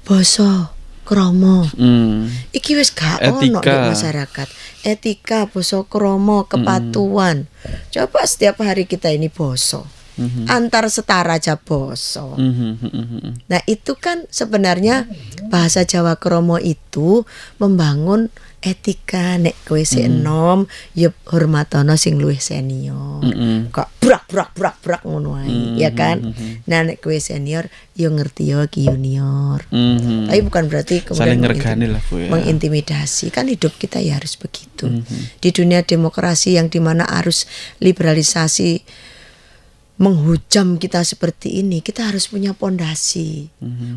Basa krama. Iki wis gak ono di masyarakat. Etika, basa krama, kepatuhan. Coba setiap hari kita ini basa. Antar setara aja basa. Nah, itu kan sebenarnya bahasa Jawa krama itu membangun etika. Nek kowe sik enom, ya hormatono sing luwih senior. Kok brak ngono ae, ya kan? Nah, nek kowe senior, ya ngerti ya ki junior. Tapi bukan berarti kemudian mengintimidasi. Kan hidup kita ya harus begitu. Di dunia demokrasi yang dimana arus liberalisasi menghujam kita seperti ini, kita harus punya pondasi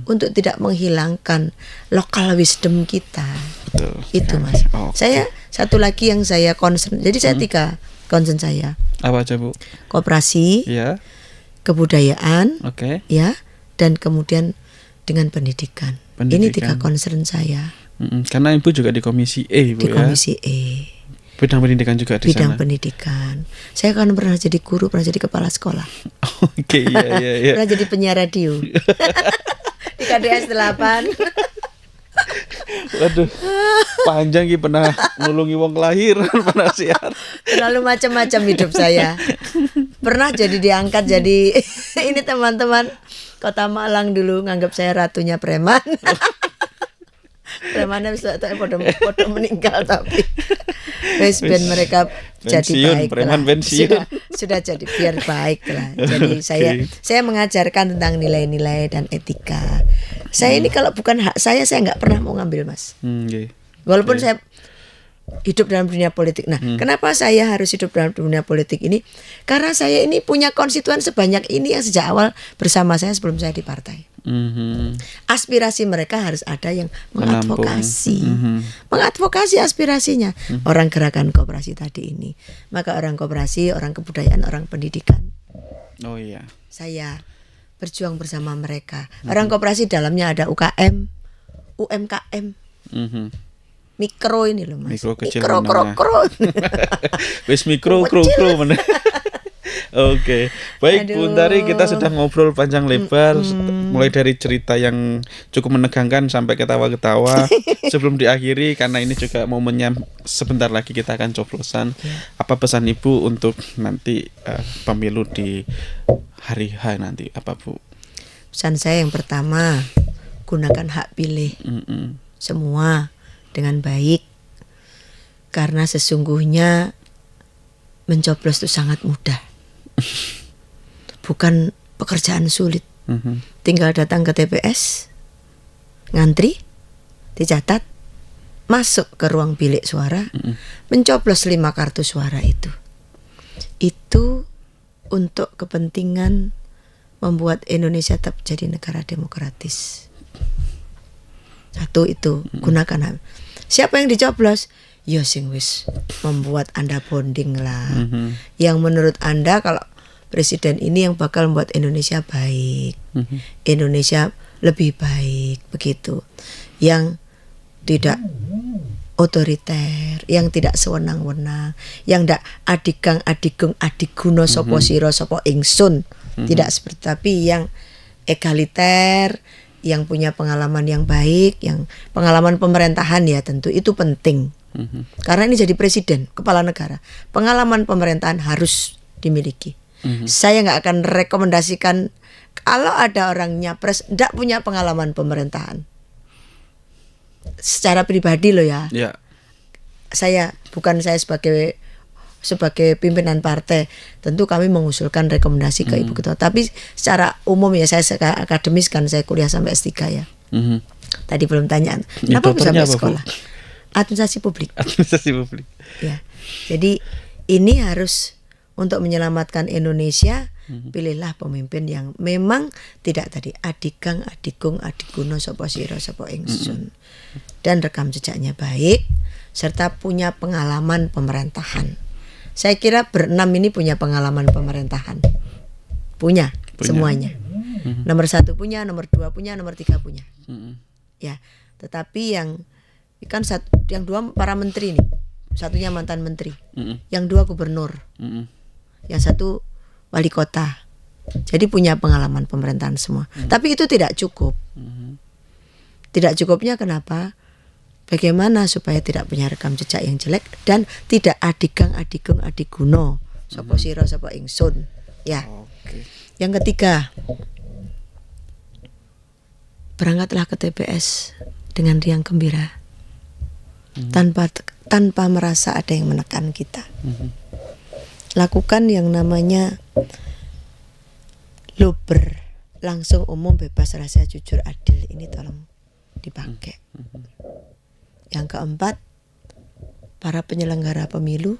untuk tidak menghilangkan lokal wisdom kita. Betul. Itu Mas. Saya satu lagi yang saya concern. Jadi saya 3 concern saya. Apa aja Bu? Koperasi. Ya. kebudayaan, Oke. ya, dan kemudian dengan pendidikan. Ini 3 concern saya Karena Ibu juga di Komisi E, Ibu di ya. Komisi E. Bidang pendidikan juga di Bidang sana. pendidikan. Saya kan pernah jadi guru, pernah jadi kepala sekolah. Oke, iya. Pernah jadi penyiar radio. Di KDS 8. Waduh. Panjang ki pernah nulungi wong kelahiran, pernah siar. Terlalu macam-macam hidup saya. Pernah jadi diangkat jadi ini teman-teman Kota Malang dulu nganggap saya ratunya preman. Premannya bisa podo meninggal tapi wes ben mereka jadi Pensiun, baik preman lah. pensiun. Sudah jadi biar baik lah. Jadi saya mengajarkan tentang nilai-nilai dan etika. Saya ini kalau bukan hak saya nggak pernah mau ngambil, Mas. Nggih. Walaupun saya hidup dalam dunia politik. Nah, kenapa saya harus hidup dalam dunia politik ini? Karena saya ini punya konstituen sebanyak ini yang sejak awal bersama saya sebelum saya di partai. Aspirasi mereka harus ada yang mengadvokasi, mengadvokasi aspirasinya. Orang gerakan koperasi tadi ini, maka orang koperasi, orang kebudayaan, orang pendidikan. Oh iya. Saya berjuang bersama mereka. Orang koperasi dalamnya ada UKM, UMKM. Mikro ini loh, Mas. Mikro kecil mikro kro. Wis mikro kro mana. Oke. Baik, Bu Untari, kita sudah ngobrol panjang lebar mulai dari cerita yang cukup menegangkan sampai ketawa-ketawa. Sebelum diakhiri karena ini juga momennya sebentar lagi kita akan coblosan. Apa pesan Ibu untuk nanti pemilu di hari H nanti apa, Bu? Pesan saya yang pertama, gunakan hak pilih. Semua dengan baik. Karena sesungguhnya mencoblos itu sangat mudah. Bukan pekerjaan sulit. Tinggal datang ke TPS, ngantri, dicatat, masuk ke ruang bilik suara, mencoblos 5 kartu suara itu. Itu untuk kepentingan membuat Indonesia tetap jadi negara demokratis. Satu itu, gunakan hak. Siapa yang dicoblos? Ya sing wis membuat Anda bonding lah. Yang menurut Anda kalau presiden ini yang bakal membuat Indonesia baik, Indonesia lebih baik, begitu. Yang tidak otoriter, yang tidak sewenang-wenang, yang tidak adigang-adigung adiguno sopo siro sopo ingsun, tidak seperti, tapi yang egaliter, yang punya pengalaman yang baik, yang pengalaman pemerintahan ya tentu itu penting. Karena ini jadi presiden, kepala negara, pengalaman pemerintahan harus dimiliki. Saya nggak akan rekomendasikan kalau ada orang nyapres tidak punya pengalaman pemerintahan. Secara pribadi loh ya. Saya sebagai pimpinan partai, tentu kami mengusulkan rekomendasi ke Ibu Ketua. Tapi secara umum ya saya akademis kan, saya kuliah sampai S3 ya. Tadi belum tanya, kenapa bisa sampai sekolah? Administrasi publik. Administrasi publik. Ya. Jadi ini harus untuk menyelamatkan Indonesia, pilihlah pemimpin yang memang tidak tadi adigang, adigung, adiguno, sopo siro, sopo ingsun, dan rekam jejaknya baik, serta punya pengalaman pemerintahan. Saya kira berenam ini punya pengalaman pemerintahan, punya. Semuanya. Nomor 1 punya, nomor 2 punya, nomor 3 punya. Ya, tetapi yang 2 para menteri nih, satunya mantan menteri, yang 2 gubernur, yang 1 wali kota. Jadi punya pengalaman pemerintahan semua. Tapi itu tidak cukup. Tidak cukupnya kenapa? Bagaimana supaya tidak punya rekam jejak yang jelek dan tidak adigang, adigung, adiguno, sopo siro, sopo ingsun. Ya. Yang ketiga, berangkatlah ke TPS dengan riang gembira. Tanpa merasa ada yang menekan kita. Lakukan yang namanya luber, langsung, umum, bebas, rahasia, jujur, adil. Ini tolong dipakai. Yang keempat, para penyelenggara pemilu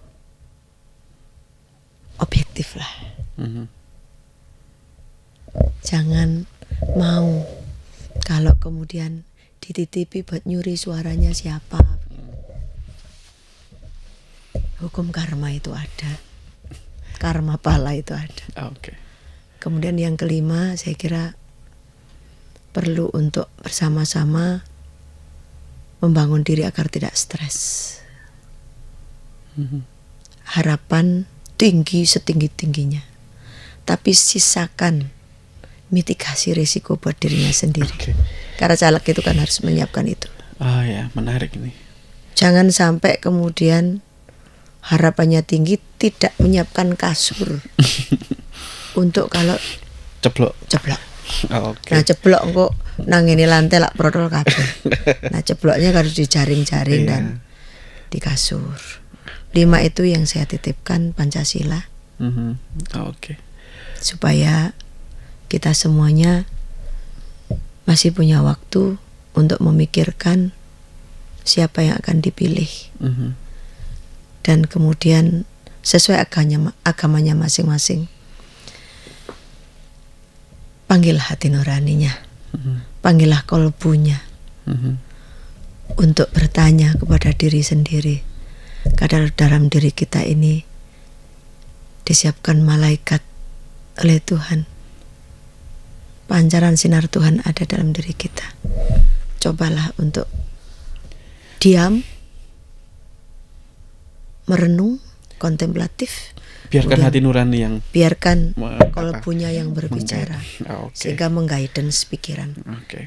objektif lah. Jangan mau kalau kemudian dititipi buat nyuri suaranya siapa. Hukum karma itu ada, karma pala itu ada. Kemudian yang kelima, saya kira perlu untuk bersama-sama membangun diri agar tidak stres. Harapan tinggi setinggi-tingginya, tapi sisakan mitigasi risiko buat dirinya sendiri. Karena caleg itu kan harus menyiapkan itu. Ah ya, menarik ini. Jangan sampai kemudian harapannya tinggi tidak menyiapkan kasur untuk kalau Ceblok. Oh, Nah ceblok kok nangini lantai lak protol kabeh. Nah cebloknya harus dijaring-jaring dan di kasur. 5 itu yang saya titipkan Pancasila. Supaya kita semuanya masih punya waktu untuk memikirkan siapa yang akan dipilih. Dan kemudian sesuai agamanya masing-masing, panggil hati nuraninya, panggillah kolbunya, untuk bertanya kepada diri sendiri. Kadang dalam diri kita ini disiapkan malaikat oleh Tuhan. Pancaran sinar Tuhan ada dalam diri kita. Cobalah untuk diam, merenung, kontemplatif. Biarkan hati nurani yang biarkan kolbunya yang berbicara, sehingga mengguidance pikiran.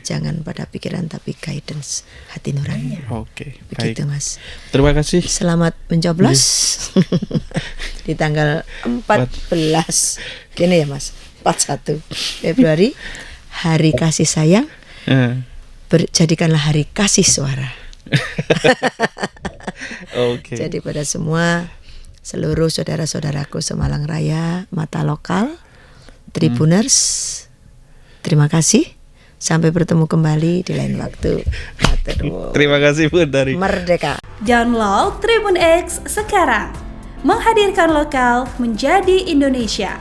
Jangan pada pikiran tapi guidance hati nuraninya. Begitu, Mas. Terima kasih. Selamat mencoblos di tanggal 14. Gini ya, Mas. 41 Februari, hari kasih sayang. Jadikanlah hari kasih suara. Jadi pada semua, seluruh saudara-saudaraku Semalang Raya, Mata Lokal, Tribuners, terima kasih. Sampai bertemu kembali di lain waktu. Terima kasih Bu dari Merdeka. Download Tribun X sekarang. Menghadirkan lokal menjadi Indonesia.